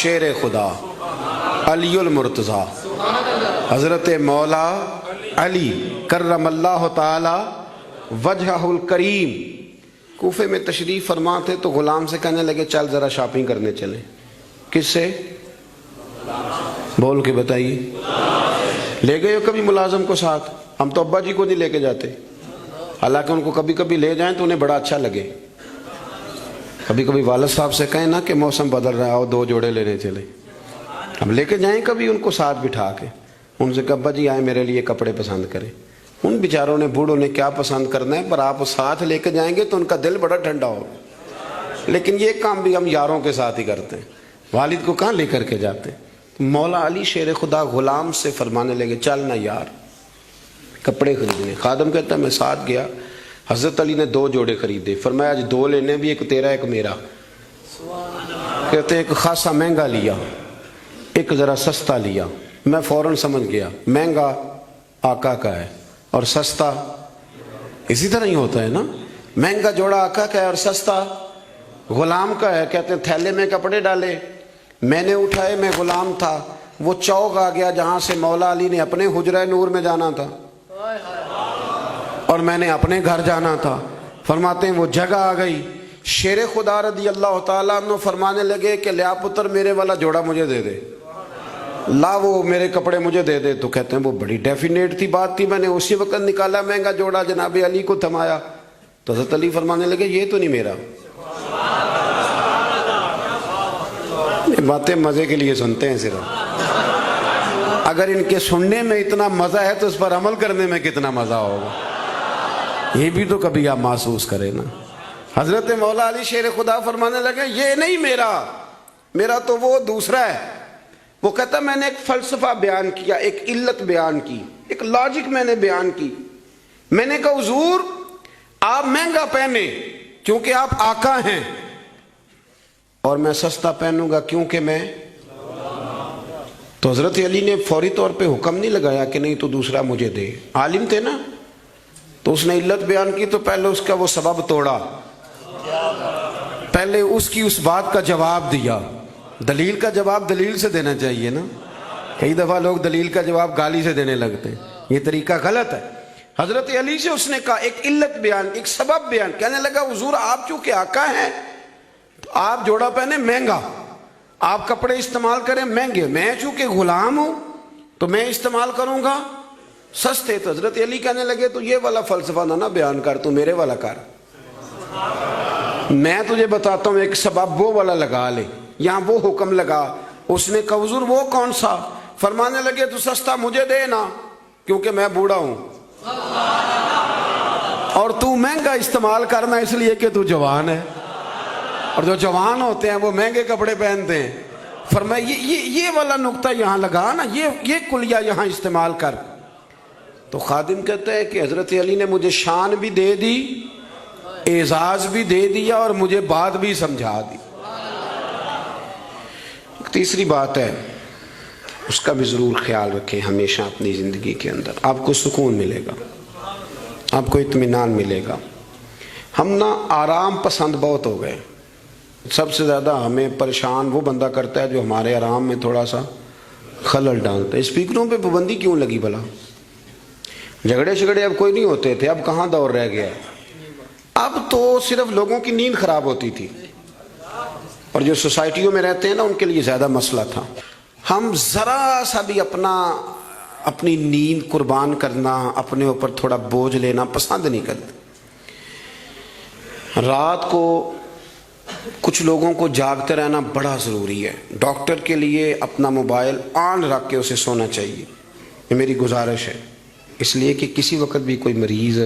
شیر خدا علی المرتضیٰ حضرت مولا علی کرم اللہ تعالی وجہہ الکریم کوفے میں تشریف فرما تھے تو غلام سے کہنے لگے چل ذرا شاپنگ کرنے چلیں. کس سے؟ بول کے بتائیے. لے گئے ہو کبھی ملازم کو ساتھ؟ ہم تو ابا جی کو نہیں لے کے جاتے، حالانکہ ان کو کبھی کبھی لے جائیں تو انہیں بڑا اچھا لگے. کبھی کبھی والد صاحب سے کہیں نا کہ موسم بدل رہا ہو 2 جوڑے لینے چلے، ہم لے کے جائیں کبھی ان کو ساتھ بٹھا کے، ان سے کہ ابا جی آئیں میرے لیے کپڑے پسند کریں. ان بیچاروں نے بوڑھوں نے کیا پسند کرنا ہے، پر آپ ساتھ لے کے جائیں گے تو ان کا دل بڑا ٹھنڈا ہوگا. لیکن یہ کام بھی ہم یاروں کے ساتھ ہی کرتے ہیں، والد کو کہاں لے کر کے جاتے ہیں. مولا علی شیر خدا غلام سے فرمانے لگے چل نا یار کپڑے خریدنے. خادم کہتا ہے میں ساتھ گیا. حضرت علی نے 2 جوڑے خریدے. فرمایا آج 2 لینے بھی، ایک تیرا ایک میرا. کہتے ہیں ایک خاصا مہنگا لیا، ایک ذرا سستا لیا. میں فوراً سمجھ گیا مہنگا آقا کا ہے اور سستا اسی طرح ہی ہوتا ہے نا. مہنگا جوڑا آقا کا ہے اور سستا غلام کا ہے. کہتے ہیں تھیلے میں کپڑے ڈالے، میں نے اٹھائے، میں غلام تھا. وہ چوک آ گیا جہاں سے مولا علی نے اپنے حجرہ نور میں جانا تھا اور میں نے اپنے گھر جانا تھا. فرماتے ہیں وہ جگہ آ گئی. شیر خدا رضی اللہ تعالیٰ عنہ فرمانے لگے کہ لیا پتر میرے والا جوڑا مجھے دے دے، لا وہ میرے کپڑے مجھے دے دے. تو کہتے ہیں وہ بڑی ڈیفینیٹ تھی بات تھی، میں نے اسی وقت نکالا مہنگا جوڑا، جناب علی کو تھمایا. تو حضرت علی فرمانے لگے یہ تو نہیں میرا. یہ باتیں مزے کے لیے سنتے ہیں صرف، اگر ان کے سننے میں اتنا مزہ ہے تو اس پر عمل کرنے میں کتنا مزہ ہوگا، یہ بھی تو کبھی آپ محسوس کریں نا. حضرت مولا علی شیر خدا فرمانے لگے یہ نہیں میرا، میرا تو وہ دوسرا ہے. وہ کہتا میں نے ایک فلسفہ بیان کیا، ایک علت بیان کی، ایک لاجک میں نے بیان کی. میں نے کہا حضور آپ مہنگا پہنے کیونکہ آپ آقا ہیں، اور میں سستا پہنوں گا کیونکہ میں. تو حضرت علی نے فوری طور پہ حکم نہیں لگایا کہ نہیں تو دوسرا مجھے دے. عالم تھے نا، تو اس نے علت بیان کی تو پہلے اس کا وہ سبب توڑا، پہلے اس کی اس بات کا جواب دیا. دلیل کا جواب دلیل سے دینا چاہیے نا. کئی دفعہ لوگ دلیل کا جواب گالی سے دینے لگتے ہیں، یہ طریقہ غلط ہے. حضرت علی سے اس نے کہا ایک علت بیان، ایک سبب بیان. کہنے لگا حضور آپ چونکہ آقا ہیں تو آپ جوڑا پہنے مہنگا، آپ کپڑے استعمال کریں مہنگے، میں چونکہ غلام ہوں تو میں استعمال کروں گا سستے. تو حضرت علی کہنے لگے تو یہ والا فلسفہ نہ بیان کر، تو میرے والا کر. میں تجھے بتاتا ہوں ایک سبب وہ والا لگا لے. یہاں وہ حکم لگا. اس نے کہا حضور وہ کون سا؟ فرمانے لگے تو سستا مجھے دے نا کیونکہ میں بوڑھا ہوں، اور تو مہنگا استعمال کرنا اس لیے کہ تو جوان ہے، اور جو جوان ہوتے ہیں وہ مہنگے کپڑے پہنتے ہیں. فرمایا یہ والا نقطہ یہاں لگا نا، یہ کلیہ یہاں استعمال کر. تو خادم کہتا ہے کہ حضرت علی نے مجھے شان بھی دے دی، اعزاز بھی دے دیا، اور مجھے بات بھی سمجھا دی. تیسری بات ہے اس کا بھی ضرور خیال رکھیں ہمیشہ اپنی زندگی کے اندر. آپ کو سکون ملے گا، آپ کو اطمینان ملے گا. ہم نا آرام پسند بہت ہو گئے. سب سے زیادہ ہمیں پریشان وہ بندہ کرتا ہے جو ہمارے آرام میں تھوڑا سا خلل ڈالتا ہے. اسپیکروں پہ پابندی کیوں لگی بھلا؟ جھگڑے شگڑے اب کوئی نہیں ہوتے تھے، اب کہاں دور رہ گیا ہے. اب تو صرف لوگوں کی نیند خراب ہوتی تھی، اور جو سوسائٹیوں میں رہتے ہیں نا ان کے لیے زیادہ مسئلہ تھا. ہم ذرا سا بھی اپنی نیند قربان کرنا، اپنے اوپر تھوڑا بوجھ لینا پسند نہیں کرتے. رات کو کچھ لوگوں کو جاگتے رہنا بڑا ضروری ہے. ڈاکٹر کے لیے اپنا موبائل آن رکھ کے اسے سونا چاہیے، یہ میری گزارش ہے. اس لیے کہ کسی وقت بھی کوئی مریض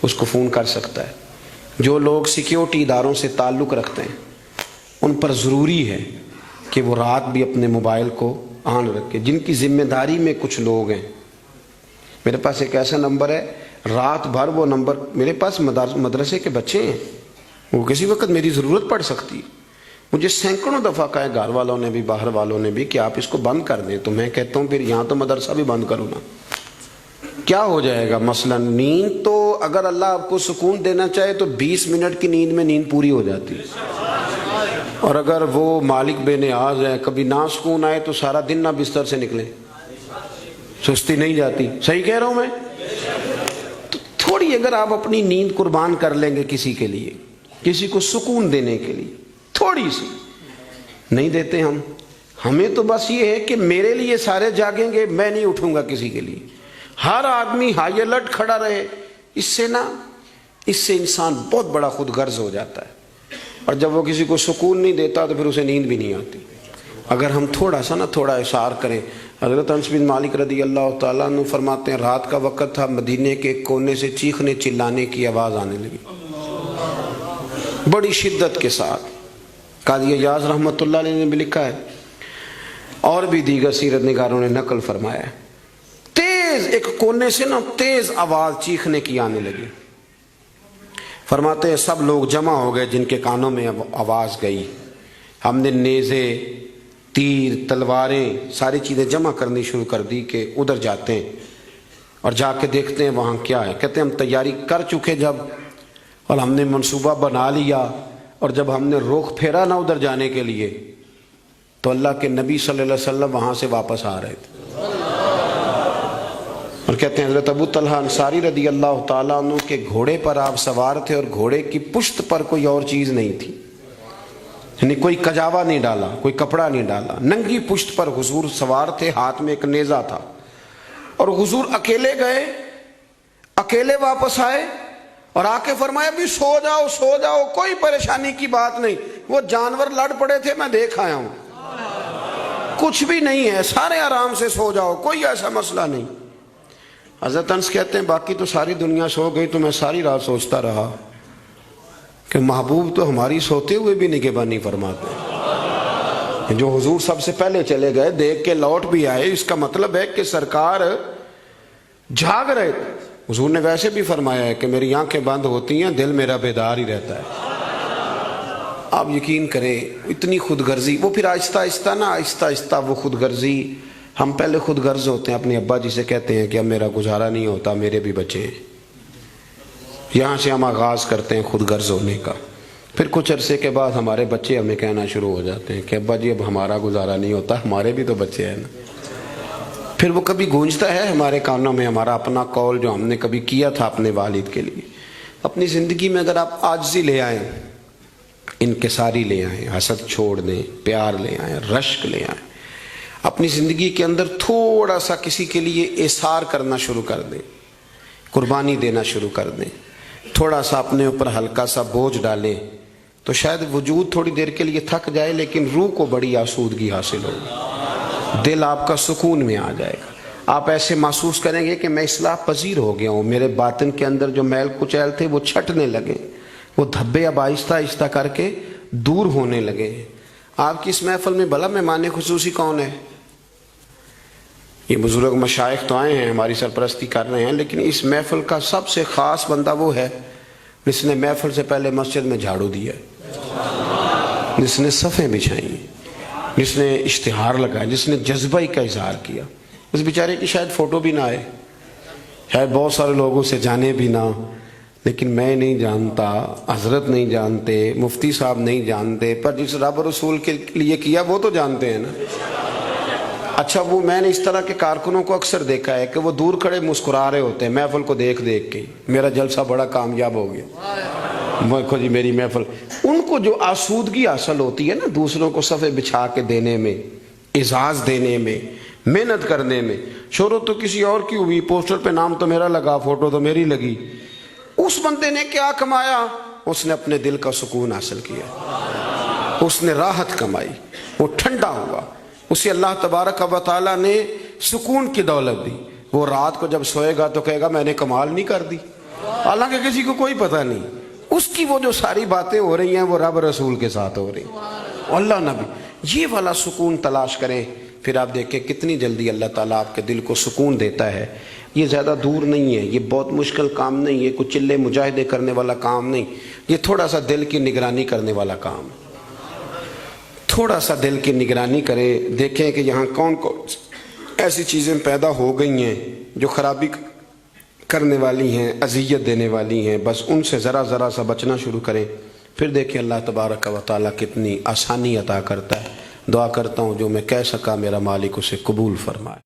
اس کو فون کر سکتا ہے. جو لوگ سیکیورٹی اداروں سے تعلق رکھتے ہیں ان پر ضروری ہے کہ وہ رات بھی اپنے موبائل کو آن رکھے. جن کی ذمہ داری میں کچھ لوگ ہیں، میرے پاس ایک ایسا نمبر ہے، رات بھر وہ نمبر، میرے پاس مدرسے کے بچے ہیں، وہ کسی وقت میری ضرورت پڑ سکتی. مجھے سینکڑوں دفعہ کہا ہے گھر والوں نے بھی باہر والوں نے بھی کہ آپ اس کو بند کر دیں. تو میں کہتا ہوں پھر یہاں تو مدرسہ بھی بند کرو نا، کیا ہو جائے گا. مثلا نیند تو اگر اللہ آپ کو سکون دینا چاہے تو 20 منٹ کی نیند میں نیند پوری ہو جاتی ہے، اور اگر وہ مالک بے نیاز ہے، کبھی نا سکون آئے تو سارا دن نہ بستر سے نکلے، سستی نہیں جاتی؟ صحیح کہہ رہا ہوں میں؟ تو تھوڑی اگر آپ اپنی نیند قربان کر لیں گے کسی کے لیے، کسی کو سکون دینے کے لیے، تھوڑی سی نہیں دیتے ہم. ہمیں تو بس یہ ہے کہ میرے لیے سارے جاگیں گے، میں نہیں اٹھوں گا کسی کے لیے. ہر آدمی ہائی الرٹ کھڑا رہے، اس سے انسان بہت بڑا خود غرض ہو جاتا ہے. اور جب وہ کسی کو سکون نہیں دیتا تو پھر اسے نیند بھی نہیں آتی. اگر ہم تھوڑا اشار کریں. حضرت انس بن مالک رضی اللہ تعالیٰ عنہ فرماتے ہیں رات کا وقت تھا، مدینے کے کونے سے چیخنے چلانے کی آواز آنے لگی بڑی شدت کے ساتھ. قاضی ایاز رحمۃ اللہ علیہ نے بھی لکھا ہے اور بھی دیگر سیرت نگاروں نے نقل فرمایا ہے، تیز ایک کونے سے تیز آواز چیخنے کی آنے لگی. فرماتے ہیں سب لوگ جمع ہو گئے جن کے کانوں میں آواز گئی. ہم نے نیزے، تیر، تلواریں، ساری چیزیں جمع کرنی شروع کر دی کہ ادھر جاتے ہیں اور جا کے دیکھتے ہیں وہاں کیا ہے. کہتے ہیں ہم تیاری کر چکے جب، اور ہم نے منصوبہ بنا لیا، اور جب ہم نے رخ پھیرا نا ادھر جانے کے لیے تو اللہ کے نبی صلی اللہ علیہ وسلم وہاں سے واپس آ رہے تھے. اور کہتے ہیں حضرت ابو طلحہ انصاری رضی اللہ تعالیٰ عنہ کے گھوڑے پر آپ سوار تھے اور گھوڑے کی پشت پر کوئی اور چیز نہیں تھی، یعنی کوئی کجاوا نہیں ڈالا، کوئی کپڑا نہیں ڈالا، ننگی پشت پر حضور سوار تھے، ہاتھ میں ایک نیزہ تھا. اور حضور اکیلے گئے، اکیلے واپس آئے اور آ کے فرمایا بھی سو جاؤ، کوئی پریشانی کی بات نہیں. وہ جانور لڑ پڑے تھے، میں دیکھ آیا ہوں، کچھ بھی نہیں ہے، سارے آرام سے سو جاؤ، کوئی ایسا مسئلہ نہیں. حضرت انس کہتے ہیں باقی تو ساری دنیا سو گئی تو میں ساری رات سوچتا رہا کہ محبوب تو ہماری سوتے ہوئے بھی نگہبانی فرماتے. جو حضور سب سے پہلے چلے گئے، دیکھ کے لوٹ بھی آئے، اس کا مطلب ہے کہ سرکار جاگ رہے تھے. حضور نے ویسے بھی فرمایا ہے کہ میری آنکھیں بند ہوتی ہیں، دل میرا بیدار ہی رہتا ہے. آپ یقین کریں اتنی خود غرضی، وہ پھر آہستہ آہستہ وہ خود غرضی. ہم پہلے خود غرض ہوتے ہیں، اپنے ابا جی سے کہتے ہیں کہ اب میرا گزارا نہیں ہوتا، میرے بھی بچے ہیں. یہاں سے ہم آغاز کرتے ہیں خود غرض ہونے کا. پھر کچھ عرصے کے بعد ہمارے بچے ہمیں کہنا شروع ہو جاتے ہیں کہ ابا جی اب ہمارا گزارا نہیں ہوتا، ہمارے بھی تو بچے ہیں نا. پھر وہ کبھی گونجتا ہے ہمارے کانوں میں ہمارا اپنا قول جو ہم نے کبھی کیا تھا اپنے والد کے لیے. اپنی زندگی میں اگر آپ عاجزی لے آئیں، انکساری لے آئیں، حسد چھوڑ دیں، پیار لے آئیں، رشک لے آئیں، اپنی زندگی کے اندر تھوڑا سا کسی کے لیے ایثار کرنا شروع کر دیں، قربانی دینا شروع کر دیں، تھوڑا سا اپنے اوپر ہلکا سا بوجھ ڈالیں، تو شاید وجود تھوڑی دیر کے لیے تھک جائے لیکن روح کو بڑی آسودگی حاصل ہوگی، دل آپ کا سکون میں آ جائے گا. آپ ایسے محسوس کریں گے کہ میں اصلاح پذیر ہو گیا ہوں، میرے باطن کے اندر جو میل کچیل تھے وہ چھٹنے لگے، وہ دھبے اب آہستہ آہستہ کر کے دور ہونے لگے. آپ کی اس محفل میں بھلا مہمان خصوصی کون ہے؟ یہ بزرگ مشائخ تو آئے ہیں، ہماری سرپرستی کر رہے ہیں، لیکن اس محفل کا سب سے خاص بندہ وہ ہے جس نے محفل سے پہلے مسجد میں جھاڑو دیا، جس نے صفیں بچھائیں، جس نے اشتہار لگایا، جس نے جذبہ کا اظہار کیا. اس بیچارے کی شاید فوٹو بھی نہ آئے، شاید بہت سارے لوگوں سے جانے بھی نہ، لیکن میں نہیں جانتا، حضرت نہیں جانتے، مفتی صاحب نہیں جانتے، پر جس رب رسول کے لیے کیا وہ تو جانتے ہیں نا. اچھا وہ میں نے اس طرح کے کارکنوں کو اکثر دیکھا ہے کہ وہ دور کھڑے مسکرا رہے ہوتے ہیں محفل کو دیکھ کے، میرا جلسہ بڑا کامیاب ہو گیا، دیکھو جی میری محفل. ان کو جو آسودگی حاصل ہوتی ہے نا دوسروں کو صفے بچھا کے دینے میں، اعزاز دینے میں، محنت کرنے میں، شہرت تو کسی اور کی ہوئی، پوسٹر پہ نام تو میرا لگا، فوٹو تو میری لگی، اس بندے نے کیا کمایا؟ اس نے اپنے دل کا سکون حاصل کیا، اس نے راحت کمائی، وہ ٹھنڈا ہوا، اسے اللہ تبارک و تعالیٰ نے سکون کی دولت دی. وہ رات کو جب سوئے گا تو کہے گا میں نے کمال نہیں کر دی، حالانکہ کسی کو کوئی پتہ نہیں. اس کی وہ جو ساری باتیں ہو رہی ہیں وہ رب رسول کے ساتھ ہو رہی ہیں، اللہ نبی. یہ والا سکون تلاش کریں، پھر آپ دیکھیں کتنی جلدی اللہ تعالیٰ آپ کے دل کو سکون دیتا ہے. یہ زیادہ دور نہیں ہے، یہ بہت مشکل کام نہیں ہے، کوئی چلے مجاہدے کرنے والا کام نہیں، یہ تھوڑا سا دل کی نگرانی کرنے والا کام. تھوڑا سا دل کی نگرانی کریں، دیکھیں کہ یہاں کون کون ایسی چیزیں پیدا ہو گئی ہیں جو خرابی کرنے والی ہیں، اذیت دینے والی ہیں، بس ان سے ذرا ذرا سا بچنا شروع کریں. پھر دیکھیں اللہ تبارک و تعالیٰ کتنی آسانی عطا کرتا ہے۔ دعا کرتا ہوں جو میں کہہ سکا میرا مالک اسے قبول فرمائے۔